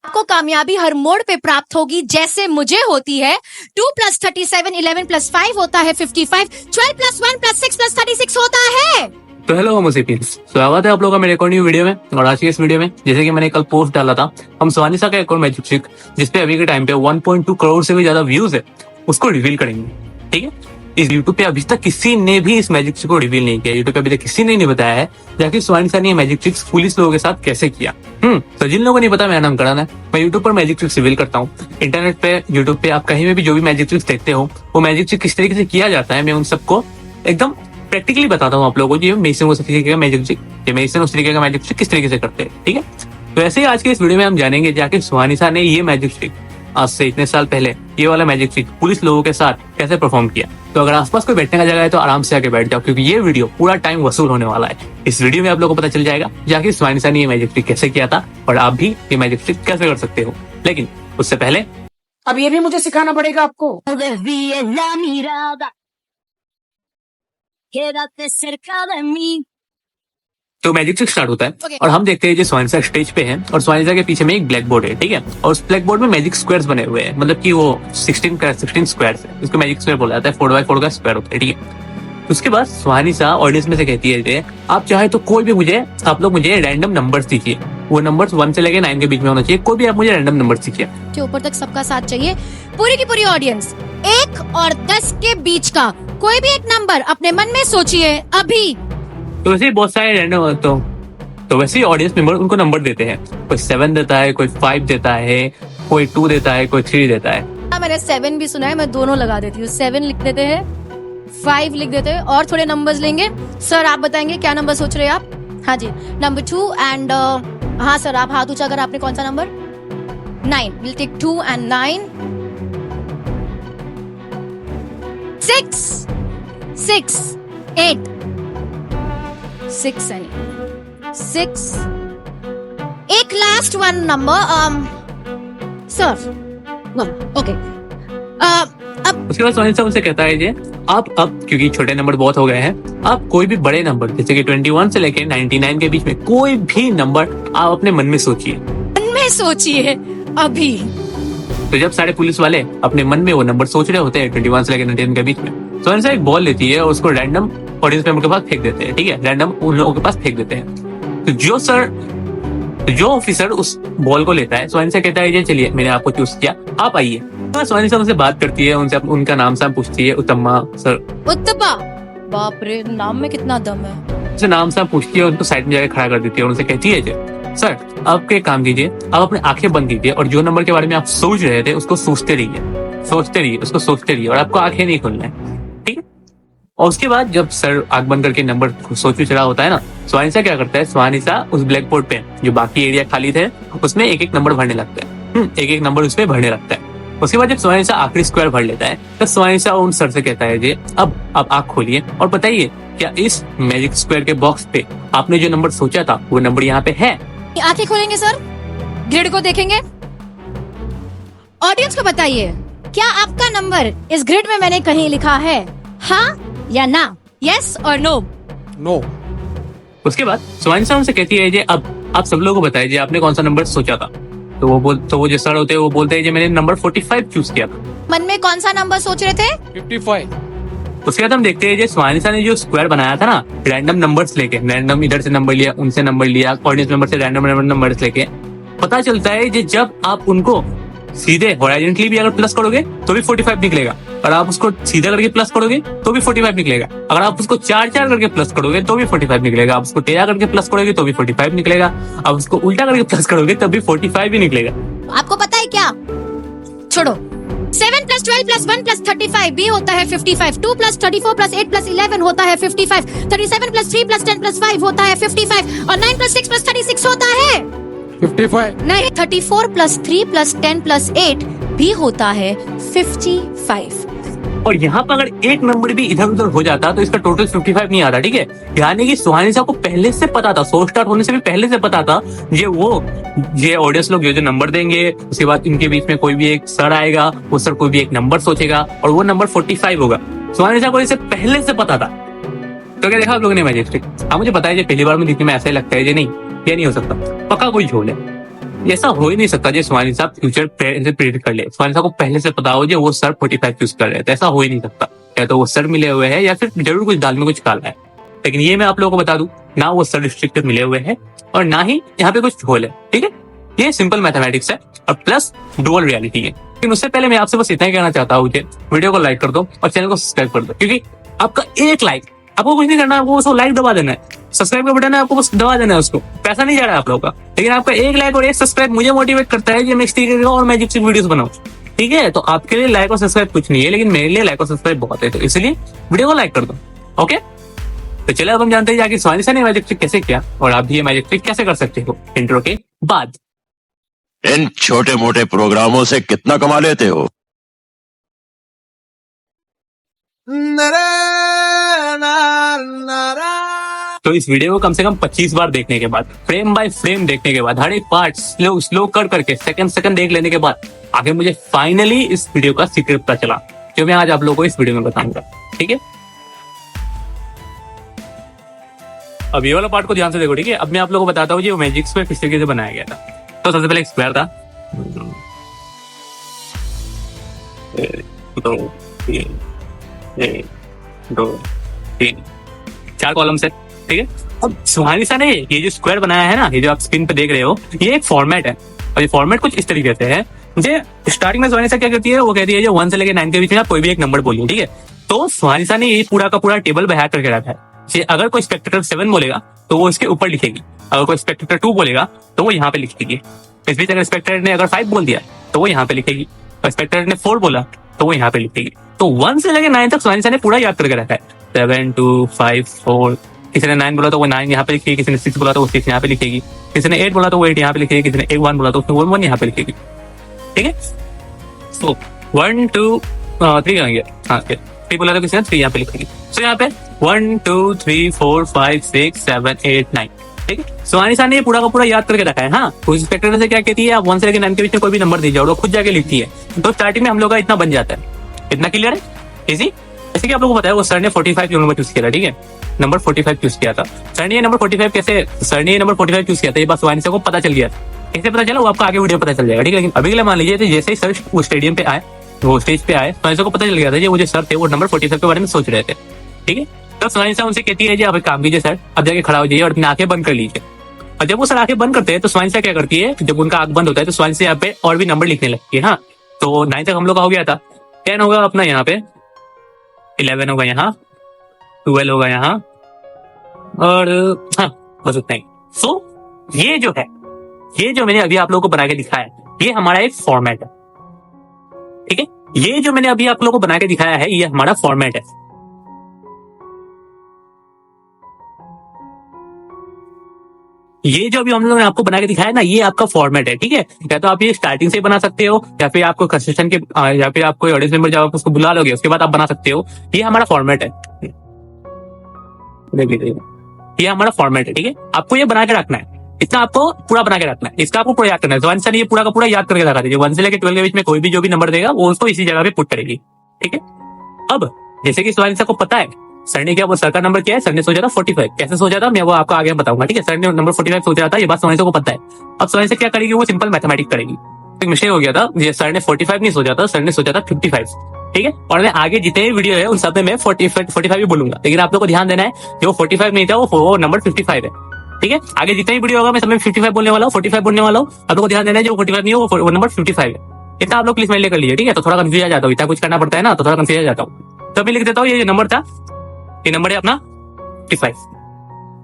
आपको कामयाबी हर मोड़ पे प्राप्त होगी जैसे मुझे होती है। 2 + 37, 11 + 5 होता है 55, 12 + 1 + 6 + 36 होता है। तो हेलो होमो सेपियंस, स्वागत है आप लोगों का मेरे एक और न्यू वीडियो में। और आज की इस वीडियो में जैसे कि मैंने कल पोस्ट डाला था, हम स्वानिसा का एक और मैजिक ट्रिक जिसपे अभी के टाइम पे 1.2 करोड़ से भी ज्यादा व्यूज है उसको रिवील करेंगे। ठीक है, इस यूट्यूब पे अभी तक किसी ने भी इस मैजिक ट्रिक को रिवील नहीं किया। यूट्यूब पे अभी तक किसी ने नहीं बताया है जाके स्वानिसा ने ये मैजिक ट्रिक्स पुलिस लोगों के साथ कैसे किया। तो जिन लोगों को नहीं पता, मेरा नाम करण है, मैं यूट्यूब पर मैजिक ट्रिक्स रिवील करता हूँ। इंटरनेट पे, यूट्यूब पे आप कहीं में भी जो भी मैजिक ट्रिक्स देखते हो, वो मैजिक ट्रिक किस तरीके से किया जाता है, मैं उन सबको एकदम प्रैक्टिकली बताता हूँ आप लोगों को। ये मेसन उस तरीके का मैजिक ट्रिक, ये मेसन उस तरीके का मैजिक ट्रिक किस तरीके से करते हैं। ठीक है, तो ऐसे ही आज के इस वीडियो में हम जानेंगे जाके स्वानिसा ने ये मैजिक ट्रिक आज से इतने साल पहले ये वाला मैजिक ट्रिक पुलिस लोगों के साथ कैसे परफॉर्म किया। तो अगर आसपास कोई बैठने का जगह है तो आराम से आके बैठ जाओ, क्योंकि ये वीडियो पूरा टाइम वसूल होने वाला है। इस वीडियो में आप लोगों को पता चल जाएगा जाके स्वानिसा ने ये मैजिक ट्रिक कैसे किया था और आप भी ये मैजिक ट्रिक कैसे कर सकते हो। लेकिन उससे पहले अब ये भी मुझे सिखाना पड़ेगा आपको। तो मैजिक ट्रिक स्टार्ट होता है Okay. और हम देखते हैं जो स्वानिसा स्टेज पे है और स्वानिसा के पीछे में एक ब्लैक बोर्ड है। ठीक है, और उस ब्लैक बोर्ड में मैजिक स्क्वायर्स बने हुए हैं, मतलब कि वो 16 स्क्वायर्स है, उसको मैजिक स्क्वायर बोला जाता है। 4x4 का स्क्वायर होता है। ठीक है, उसके बाद स्वानिसा ऑडियंस में से कहती है आप चाहे तो कोई भी आप लोग मुझे रैंडम नंबर्स दीजिए। वो नंबर्स 1 से लेके 9 के बीच में होना चाहिए। कोई भी आप मुझे रैंडम नंबर्स दीजिए। के ऊपर तक सबका साथ चाहिए, पूरी की पूरी ऑडियंस। 1 और 10 के बीच का कोई भी एक नंबर अपने मन में सोचिए अभी। तो वैसे ही बहुत सारे रैंडम तो वैसे ही ऑडियंस मेंबर उनको नंबर देते हैं। कोई 7 देता है, कोई 5 देता है, कोई 2 देता है, कोई 3 देता है। मैंने 7 भी सुना है, मैं दोनों लगा देती हूँ। 7 लिख देते हैं, 5 लिख देते हैं और थोड़े नंबर्स लेंगे। सर आप बताएंगे क्या नंबर सोच रहे हैं आप? हाँ जी, नंबर 2 एंड हाँ सर, आप हाथ ऊंचा कर, आपने कौन सा नंबर? 9। Will take 2 and 9 6 8 6 and 6। एक last one number sir. Okay, अब उसके बाद सोनिसा उनसे कहता है जी आप अब, क्योंकि छोटे नंबर बहुत हो गए हैं, आप कोई भी बड़े नंबर जैसे कि 21 से लेके 99 के बीच में कोई भी नंबर आप अपने मन में सोचिए। मन में सोचिए अभी। तो जब सारे पुलिस वाले अपने मन में वो नंबर सोच रहे होते हैं 21 से लेकर 99 के बीच में, सोनिसा एक बॉल लेती है और उसको रैंडम ऑडियंस मेंबर के पास फेंक देते हैं। ठीक है, रैंडम उन लोगों के पास फेंक देते हैं। तो जो ऑफिसर उस बॉल को लेता है, सोनिसा कहता है चलिए मैंने आपको चूज किया, आप आइए। तो सोनिसा उनसे बात करती है, उनसे उनका नाम साम पूछती है। उत्तमा सर। उत्तपा, बाप रे, नाम में कितना दम है। उनसे नाम साम पूछती है, उनको साइड में जाकर खड़ा कर देती है और उनसे कहती है सर आप एक काम कीजिए, आप अपनी आंखें बंद कीजिए और जो नंबर के बारे में आप सोच रहे थे उसको सोचते रहिए, उसको सोचते रहिए और आपको आंखें नहीं खोलना है। ठीक है, और उसके बाद जब सर आंख बंद करके नंबर सोच चला होता है ना, स्वानिसा क्या करता है, स्वानिसा उस ब्लैक बोर्ड पे जो बाकी एरिया खाली थे उसमें एक एक नंबर भरने लगता है। एक नंबर उसमें भरने लगता है। उसके बाद जब स्वानिसा आखिरी स्क्वायर भर लेता है तो स्वानिसा उन सर से कहता है अब आप आंख खोलिए और बताइए क्या इस मैजिक स्क्वायर के बॉक्स पे आपने जो नंबर सोचा था वो नंबर यहाँ पे है? आंखें खोलेंगे सर, ग्रिड को देखेंगे, ऑडियंस को बताइए क्या आपका नंबर इस ग्रिड में मैंने कहीं लिखा है, हाँ या ना, यस और नो? नो। उसके बाद स्वानिसा उनसे कहती है अब आप सब लोगों को बताइए आपने कौन सा नंबर सोचा था। तो वो जो सर होते हैं वो बोलते हैं मैंने नंबर 45 चूज किया था। मन में कौन सा नंबर सोच रहे थे? 55। उसके बाद हम देखते हैं स्वानिसा ने जो स्क्वायर बनाया था ना, रैंडम नंबर्स लेके, रैंडम इधर से नंबर लिया, उनसे नंबर लिया, ऑडियंस मेंबर से रैंडम नंबर्स लेके, पता चलता है जब आप उनको सीधे हॉरिजॉन्टली भी अगर प्लस करोगे तो भी 45 निकलेगा, और आप उसको सीधा करके प्लस करोगे तो भी 45 निकलेगा, अगर आप उसको 4-4 करके प्लस करोगे तो भी 45 निकलेगा, आप उसको टेढ़ा करके प्लस करोगे तो भी 45 निकलेगा, आप उसको उल्टा करके प्लस करोगे तब भी 45 ही निकलेगा। आपको पता है क्या? छोड़ो। 7 + 12 + 1 + 35 भी होता है 55। 2 + 34 + 8 + 11 होता है 55। 37 + 3 + 10 + 5 होता है 55 और 9 + 6 + 36 होता है 55। नहीं, 34 + 3 + 10 + 8 भी होता है 55। और यहाँ पर अगर एक नंबर भी इधर उधर हो जाता तो इसका टोटल 55 नहीं आता। ठीक है, यानी कि स्वानिसा को पहले से पता था, शो स्टार्ट होने से भी पहले से पता था ये ऑडियंस लोग जो नंबर देंगे, उसके बाद इनके बीच में कोई भी एक सर आएगा, वो सर कोई भी एक नंबर सोचेगा और वो नंबर 45 होगा। स्वानिसा को इसे पहले से पता था। तो क्या देखा आप लोगों ने मैजिक ट्रिक? आप मुझे बताइए, पहली बार में दिखने में ऐसा ही लगता है नहीं, ये नहीं हो सकता, पक्का कोई झोल है। ऐसा हो ही नहीं सकता जो सुहानी साहब फ्यूचर प्रेडिक्ट कर ले। सुहानी साहब को पहले से पता हो जो वो सर 45 चूज कर रहे हैं, तो ऐसा हो ही नहीं सकता। या तो वो सर मिले हुए हैं या फिर जरूर कुछ दाल में कुछ काला है। लेकिन ये मैं आप लोगों को बता दूं, ना वो सर रिस्ट्रिक्टेड मिले हुए हैं और ना ही यहाँ पे कुछ होल है। ठीक है, ये सिंपल मैथमेटिक्स है और प्लस डुअल रियलिटी है। लेकिन उससे पहले मैं आपसे बस इतना ही कहना चाहता हूँ कि वीडियो को लाइक कर दो और चैनल को सब्सक्राइब कर दो, क्योंकि आपका एक लाइक, आपको कुछ नहीं करना, आपको बस लाइक दबा देना है, सब्सक्राइब का बटन है, आपको बस दबा देना है, उसको पैसा नहीं जा रहा है आप लोगों का। लेकिन आपका एक लाइक और एक सब्सक्राइब मुझे मोटिवेट करता है कि मैं इस तरीके का और मैजिक से वीडियोस बनाऊं। ठीक है, तो आपके लिए लाइक और सब्सक्राइब कुछ नहीं है, लेकिन मेरे लिए लाइक और सब्सक्राइब बहुत है, तो इसलिए वीडियो को लाइक कर दो। ओके, तो चलिए अब हम जानते हैं जाके सुहानी सर ने मैजिक ट्रिक कैसे किया और आप भी ये मैजिक ट्रिक कैसे कर सकते हो इंट्रो के बाद। इन छोटे मोटे प्रोग्रामों से कितना कमा लेते हो? तो इस वीडियो को कम से कम 25 बार देखने के बाद, फ्रेम बाय फ्रेम देखने के बाद, हर एक पार्ट स्लो कर करके सेकंड देख लेने के बाद आगे मुझे फाइनली इस वीडियो का सीक्रेट पता चला, जो मैं आज आप लोगों को इस वीडियो में बताऊंगा। ठीक है, अब ये वाला पार्ट को ध्यान से देखो। ठीक है, अब मैं आप लोगों को बताता हूँ ये मैजिक्स में किस तरीके से बनाया गया था। तो सबसे पहले एक स्क्वायर था, 2 3 4 कॉलम्स है। ठीक है, अब सुहानी सा ने ये जो स्क्वायर बनाया है ना, ये जो आप स्क्रीन पे देख रहे हो, ये एक फॉर्मेट है और ये फॉर्मेट कुछ इस तरीके से है। मुझे स्टार्टिंग में सुहानी सा क्या करती है, वो कहती है जो 1 से लेकर 9 के बीच में आप कोई भी एक नंबर बोलिए। ठीक है, तो सुहानी सा ने ये पूरा का पूरा टेबल बना करके रखा है। अगर कोई स्पेक्टेटर 7 बोलेगा तो वो इसके ऊपर लिखेगी, अगर कोई स्पेक्टेटर 2 बोलेगा तो वो यहाँ पे लिखेगी। इस बीच अगर स्पेक्टेटर ने अगर 5 बोल दिया तो वो यहाँ पे लिखेगी, और स्पेक्टेटर ने 4 बोला तो वो यहाँ पे लिखेगी। तो 1 से लेकर 9 तक सुहानी सा ने पूरा याद करके रखा है। 7 2 5 4, किसी ने 9 बोला तो वो 9 यहाँ पे लिखेगी, किसी ने 6 बोला तो वो 6 यहाँ पे लिखेगी, किसी ने 8 बोला तो वो 8 यहाँ पे लिखेगी, किसी ने 1 बोला तो वो 1 यहाँ पे लिखेगी। ठीक है, तो 1 2 3 करेंगे, हाँ 3 बोला तो किसी ने 3 यहाँ पे लिखेगी। तो यहाँ पे 1 2 3 4 5 6 7 8 9। ठीक है, सुहानी सा ने ये पूरा का पूरा याद करके रखा है। हाँ, उस स्पेक्टेटर से क्या कहती है, आप 1 से लेकर 9 के बीच में कोई भी नंबर दीजिए और वो खुद जाके लिखती है। तो स्टार्टिंग में हम लोग का इतना बन जाता है। इतना क्लियर है, इजी। जैसे कि आप लोगों को पता है वो सर ने 45 नंबर चूज किया था। ठीक है, नंबर 45 चूज किया था सर ने। ये नंबर 45 कैसे सर ने ये नंबर 45 चूज किया था, ये बात सुहानी सा को पता चल गया था। कैसे पता चला वो आपको आगे वीडियो पता चल जाएगा। ठीक है, लेकिन अभी के लिए मान लीजिए जैसे ही सर वो स्टेडियम पे आए, वो स्टेज पे आए, सुहानी सा को पता चल गया था जो वो जो सर थे वो नंबर 45 के बारे में सोच रहे थे। ठीक है, तब सुहानी सा उनसे कहती है जी आप एक काम कीजिए सर, अब जाके खड़ा हो जाइए और अपनी आंखें बंद कर लीजिए। और जब वो सर आंखें बंद करते हैं तो सुहानी सा क्या करती है, जब उनका आंख बंद होता है तो सुहानी सा यहाँ पे और भी नंबर लिखने लगती है। हाँ, तो 9 तक हम लोग का हो गया था, 10 होगा अपना यहाँ पे, 11 होगा यहाँ, 12 होगा यहाँ, और हाँ बस उतना ही। सो ये जो है, ये जो मैंने अभी आप लोगों को बना के दिखाया, ये हमारा एक फॉर्मेट है। ठीक है, ये जो मैंने अभी आप लोगों को बना के दिखाया है ये हमारा फॉर्मेट है। ये जो अभी हम लोगों ने आपको बना के दिखाया ना, ये आपका फॉर्मेट है। ठीक है, या तो आप ये स्टार्टिंग से बना सकते हो, या फिर आपको कंसिस्टेंट के या फिर आपको ऑडियंस मेंबर जब आप उसको बुला लोगे उसके बाद आप बना सकते हो। ये हमारा फॉर्मेट है, ये हमारा फॉर्मेट है। ठीक है, आपको ये बना के रखना है, इतना आपको पूरा बना के रखना है, इसका आपको पूरा याद करना है। सुहानी सर ने ये पूरा का पूरा याद करके रखा था, 1 से लेकर 12 के बीच में कोई भी जो भी नंबर देगा वो उसको इसी जगह पे पुट करेगी। ठीक है, अब जैसे कि सुहानी सर को पता है सर ने क्या, वो सर का नंबर क्या है, सर ने सोचा था 45। कैसे सोचा था मैं वो आपको आगे बताऊंगा। ठीक है, सर ने नंबर 45 सोच रहा था, ये बात सुहानी सर को पता है। अब सुहानी सर क्या करेगी, वो सिंपल मैथमेटिक्स करेगी। एक मिस्टेक हो गया था, ये सर ने 45 नहीं सोचा था, सर ने सोचा था 55। ठीक है, और मैं आगे जितने भी वीडियो है उन सब में मैं 45 ही बोलूंगा, लेकिन आप लोग को ध्यान देना है जो 45 नहीं था वो नंबर 55 है। ठीक है, आगे जितने भी वीडियो होगा मैं सब में 55 बोलने वाला हूँ, 45 बोलने वाला हूँ। आप लोग को ध्यान देना है जो 45 नहीं हो वो नंबर 55 है। इतना आप लोग प्लीज मेरे कर लीजिए। ठीक है, तो थोड़ा कंफ्यूज आ जाता हूँ, इतना कुछ करना पड़ता है ना, तो थोड़ा कंफ्यूज आ जाता हूँ। तो मैं लिख देता हूँ ये नंबर था, ये नंबर है अपना 55।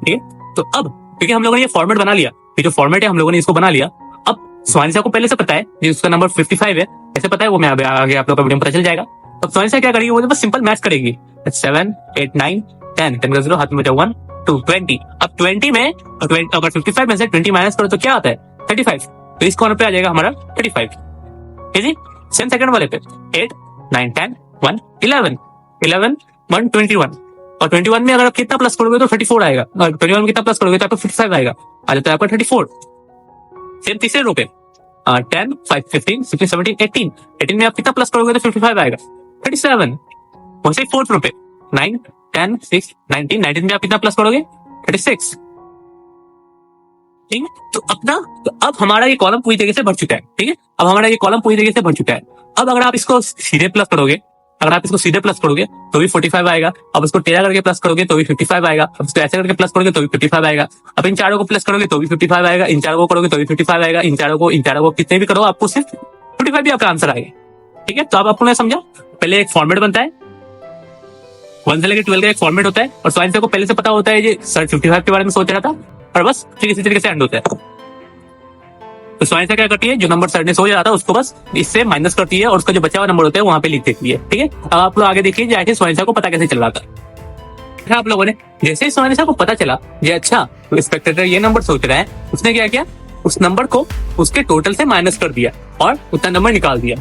ठीक है, तो अब क्योंकि हम लोगों ने ये फॉर्मेट बना लिया, ये जो फॉर्मेट है हम लोगों ने इसको बना लिया। अब सुहानी सा को पहले से पता है ये उसका नंबर 55 है, कैसे पता है वो मैं आगे आप लोग का वीडियो में पता चल जाएगा। अब सुहानी सा क्या करेगी, वो बस सिंपल मैथ्स करेगी। 7 8 9 10 10 का 0 हाथ में 1 2 20। अब 20 में अगर 55 में से 20 माइनस करो तो क्या आता है 35। तो इस कॉर्नर पे आ जाएगा हमारा 35। इजी। सेम सेकंड वाले पे 8 9 10 1 11 11 1 21। और 21 में अगर आप कितना प्लस करोगे तो 34 आएगा, और 21 में कितना प्लस करोगे तो आपको 55 आएगा, आ जाता है आपका 34। सेम तीसरे रो पे 10 5 15 16 17 18 18 में आप कितना प्लस करोगे तो 55 आएगा, 37। वैसे फोर्थ रो पे 9 10 6 19 19 में आप कितना प्लस करोगे 36। ठीक है। तो अब हमारा ये कॉलम पूरी तरीके से भर चुका है, ठीक है। अब हमारा ये कॉलम पूरी तरीके से भर चुका है। अब अगर आप इसको सीधे प्लस करोगे, तो भी 45 आएगा। अब इसको टेढ़ा करके प्लस करोगे तो भी 55 आएगा। अब इसको ऐसे करके प्लस करोगे तो भी 55 आएगा। अब इन चारों को प्लस करोगे तो भी 55 आएगा। इन चारों को करोगे तो भी 55 आएगा। इन चारों को कितने भी करो आपको सिर्फ 55 भी आपका आंसर आएगा, ठीक है। तो अब आपको समझा, पहले एक फॉर्मेट बनता है, 1 से लेकर 12 का एक फॉर्मेट होता है, और स्वाइन सर को पहले से पता होता है ये सर 55 के बारे में सोच रहा था, और बस ठीक इसी तरीके से एंड होता है। तो स्वाइन सर क्या करती है, जो नंबर सर ने सोच रहा था उसको बस इससे माइनस करती है और उसका जो बचा हुआ नंबर होता है वहां पे लिख देती है, ठीक है। अब आप लोग आगे देखिए जाके स्वाइन सर को पता कैसे चल रहा था। आप लोगों ने जैसे ही स्वाइन सर को पता चला ये अच्छा तो स्पेक्टेटर ये नंबर सोच रहा है, उसने क्या किया, उस नंबर को उसके टोटल से माइनस कर दिया और उतना नंबर निकाल दिया,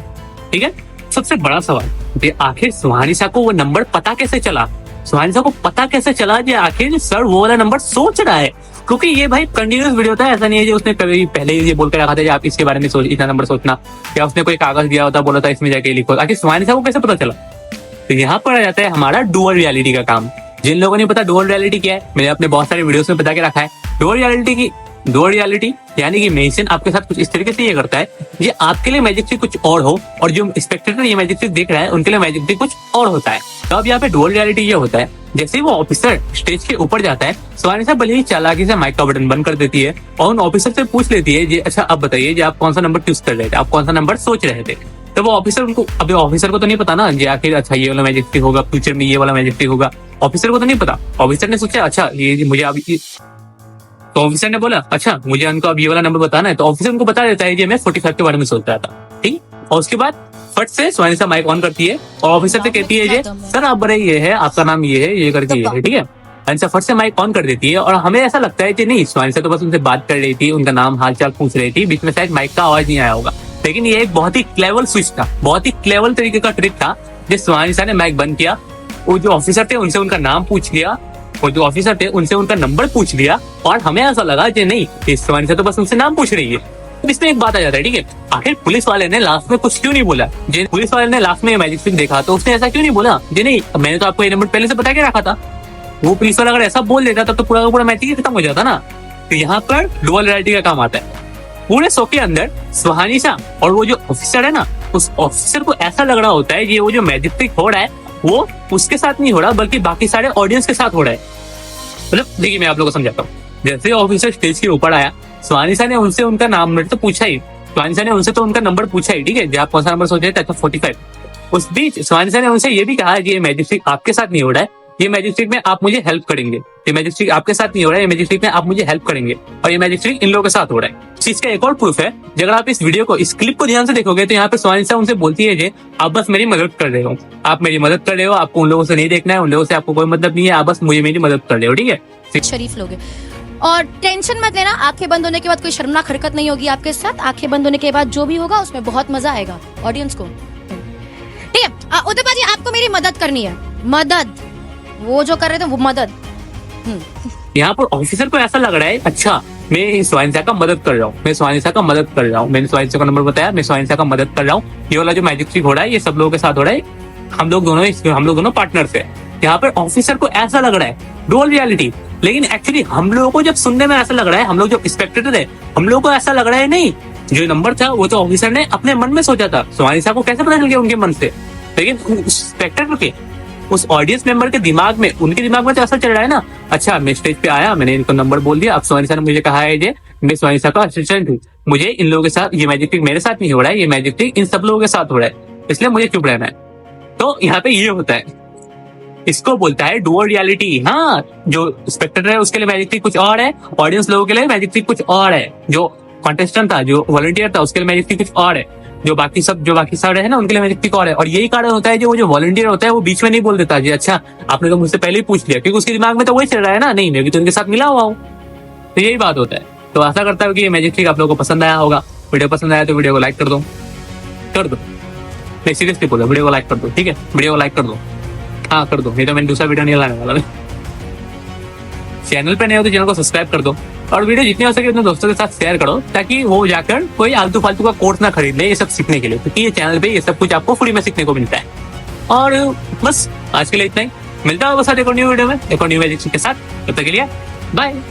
ठीक है। सबसे बड़ा सवाल आखिर सुहानिसा को वो नंबर पता कैसे चला, सुहानिसा को पता कैसे चला कि आखिर सर वो वाला नंबर सोच रहा है, क्योंकि ये भाई कंटिन्यूस वीडियो था, ऐसा नहीं है कि उसने कभी पहले ये बोल कर रखा था कि आप इसके बारे में इतना नंबर सोचना, या उसने कोई कागज दिया होता बोला था इसमें जाके लिखो। आखिर सुहानिसा को कैसे पता चला। तो यहाँ पर आ जाता है हमारा डुअल रियलिटी का काम। जिन लोगों ने पता डुअल रियलिटी क्या है, मैंने अपने बहुत सारे वीडियोस में बता के रखा है। डुअल रियलिटी यानी कि मेंशन आपके साथ कुछ इस तरीके से ये करता है, ये आपके लिए मैजिक ट्रिक कुछ और हो और जो स्पेक्टेटर ये मैजिक ट्रिक देख रहा है उनके लिए मैजिक ट्रिक कुछ और होता है। तो अब यहाँ पे डुअल रियलिटी ये होता है, जैसे ही वो ऑफिसर स्टेज के ऊपर जाता है, सुहानिसा भले ही चालाकी से माइक का बटन बंद कर देती है और उन ऑफिसर से पूछ लेती है, अच्छा अब बताइए आप कौन सा नंबर चूज कर रहे थे, आप कौन सा नंबर सोच रहे थे। तो वो ऑफिसर उनको, अभी ऑफिसर को तो नहीं पता ना ये आखिर अच्छा ये वाला मैजिक ट्रिक होगा, फ्यूचर में ये वाला मैजिक ट्रिक होगा, ऑफिसर को तो नहीं पता। ऑफिसर ने सोचा अच्छा ये मुझे अभी, तो ऑफिसर ने बोला अच्छा मुझे उनको अब ये वाला नंबर बताना है, तो ऑफिसर उनको बता देता है कि मैं 45 के बारे में सोच रहा था, ठीक। और उसके बाद फट से सुहानिसा माइक ऑन करती है और ऑफिसर से कहती है सर आप बड़े ये है, आपका नाम ये है, ये करके ये है, ठीक है। सुहानिसा फट से माइक ऑन कर देती है और हमें ऐसा लगता है कि नहीं सुहानिसा तो बस उनसे बात कर रही थी, उनका नाम हाल चाल पूछ रही थी, बीच में शायद माइक का आवाज नहीं आया होगा। लेकिन ये एक बहुत ही क्लेवर स्विच था, बहुत ही क्लेवर तरीके का ट्रिक था, जिस सुहानिसा ने माइक बंद किया, वो जो ऑफिसर थे उनसे उनका नाम पूछ लिया, और जो ऑफिसर थे उनसे उनका नंबर पूछ लिया, और हमें ऐसा लगा कि नहीं सुहानिसा तो बस उनसे नाम पूछ रही है। तो इसमें एक बात आ जाता है, ठीक है, आखिर पुलिस वाले ने लास्ट में कुछ क्यों नहीं बोला, पुलिस वाले ने लास्ट में मैजिक ट्रिक देखा तो उसने ऐसा क्यों नहीं बोला जी नहीं मैंने तो आपको ये नंबर पहले से बता के रखा था। वो पुलिस वाला अगर ऐसा बोल देता तब तो पूरा का पूरा मैजिक खत्म हो जाता ना। तो यहाँ पर डुअल रियलिटी का काम आता है। पूरे शो के अंदर सुहानिसा और वो जो ऑफिसर है ना, उस ऑफिसर को ऐसा लग रहा होता है कि वो जो मैजिक ट्रिक हो रहा है वो उसके साथ नहीं हो रहा बल्कि बाकी सारे ऑडियंस के साथ हो रहा है। मतलब देखिए मैं आप लोगों को समझाता हूँ। जैसे ऑफिसर स्टेज के ऊपर आया, सुहानिसा ने उनसे उनका नाम तो पूछा ही, सुहानिसा ने उनसे तो उनका नंबर पूछा ही, ठीक है, आप कौन सा नंबर सोच रहे थे, 45। उस बीच सुहानिसा ने उनसे ये भी कहा कि ये मैजिक ट्रिक आपके साथ नहीं हो रहा है, ये मैजिक ट्रिक में आप मुझे हेल्प करेंगे, ये मैजिक ट्रिक आपके साथ नहीं हो रहा है, ये मैजिक ट्रिक में आप मुझे हेल्प करेंगे, और ये मैजिक ट्रिक इन लोगों के साथ हो रहा है। इसका एक और प्रूफ है, अगर आप इस वीडियो को, इस क्लिप को ध्यान से देखोगे तो यहाँ पे सुहानिसा उनसे बोलती है आप बस मेरी मदद कर रहे हो, आप मेरी मदद कर रहे हो, आपको उन लोगों से नहीं देखना है, उन लोगों से आपको कोई मतलब नहीं है, आप बस मुझे मेरी मदद कर रहे हो, ठीक है। शरीफ लोग हैं। और टेंशन मत लेना, आंखें बंद होने के बाद कोई शर्मनाक हरकत नहीं होगी आपके साथ। आंखें बंद होने के बाद जो भी होगा उसमें बहुत मजा आएगा ऑडियंस को, ठीक है। उदय बाजी आपको मेरी मदद करनी है, मदद, वो जो कर रहे थे वो मदद। यहाँ पर ऑफिसर को ऐसा लग रहा है अच्छा मैं सुहानिसा का मदद कर रहा हूँ, मैं सुहानिसा का मदद कर रहा हूँ, मैंने सुहानिसा का नंबर बताया, मैं सुहानिसा का मदद कर रहा हूँ, ये वाला जो मैजिक ट्रिक हो रहा है ये सब लोगों के साथ हो रहा है, हम लोग दोनों पार्टनर्स है। यहाँ पर ऑफिसर को ऐसा लग रहा है डुअल रियलिटी, लेकिन एक्चुअली हम लोगों को जब सुनने में ऐसा लग रहा है, हम लोग जो स्पेक्टेटर है हम लोगों को ऐसा लग रहा है नहीं जो नंबर था वो तो ऑफिसर ने अपने मन में सोचा था, सुहानिसा को कैसे पता चल गया उनके मन से, लेकिन स्पेक्टेटर के उस ऑडियंस मेंबर के दिमाग में, उनके दिमाग में तो ऐसा चल रहा है ना, अच्छा मैं स्टेज पे आया, मैंने इनको नंबर बोल दिया, अब सुहानिसा ने मुझे कहा है ये मैं सुहानिसा का असिस्टेंट हूँ, मुझे इन लोगों के साथ ये मैजिक ट्रिक मेरे साथ नहीं हो रहा है, ये मैजिक ट्रिक इन सब लोगों के साथ हो रहा है, इसलिए मुझे चुप रहना है। तो यहाँ पे ये होता है, इसको बोलता है डुअल रियलिटी। हाँ, जो स्पेक्टेटर है उसके लिए मैजिक ट्रिक कुछ और है, ऑडियंस लोगों के लिए मैजिक ट्रिक कुछ और है, जो कॉन्टेस्टेंट था, जो वॉलंटियर था उसके लिए मैजिक ट्रिक कुछ और है, जो बाकी सब है ना उनके लिए मैजिक ट्रिक और है। और यही कारण होता है जो वॉलंटियर होता है वो बीच में नहीं बोल देता जी अच्छा आपने तो मुझसे पहले ही पूछ लिया, क्योंकि उसके दिमाग में तो वही चल रहा है ना, नहीं मैं भी तो उनके साथ मिला हुआ हूँ। तो यही बात होता है। तो आशा करता हूँ कि ये मैजिक ट्रिक आप लोगों को पसंद आया होगा। वीडियो पसंद आया तो वीडियो को लाइक कर दो, नहीं सीरियसली बोलो, वीडियो को लाइक कर दो, ठीक है, वीडियो को लाइक कर दो, हाँ कर दो, नहीं तो मैंने दूसरा वीडियो नहीं लाने वाला। चैनल पे नहीं हो तो चैनल को सब्सक्राइब कर दो, और वीडियो जितनी हो सके उतने दोस्तों के साथ शेयर करो, ताकि वो जाकर कोई आलतू फालतू का कोर्स ना खरीद ले ये सब सीखने के लिए, क्योंकि ये चैनल पे ये सब कुछ आपको फ्री में सीखने को मिलता है। और बस आज के लिए इतना ही, मिलता है बस एक और न्यू वीडियो में एक और न्यू मैजिक के साथ, तब तक के लिए बाय।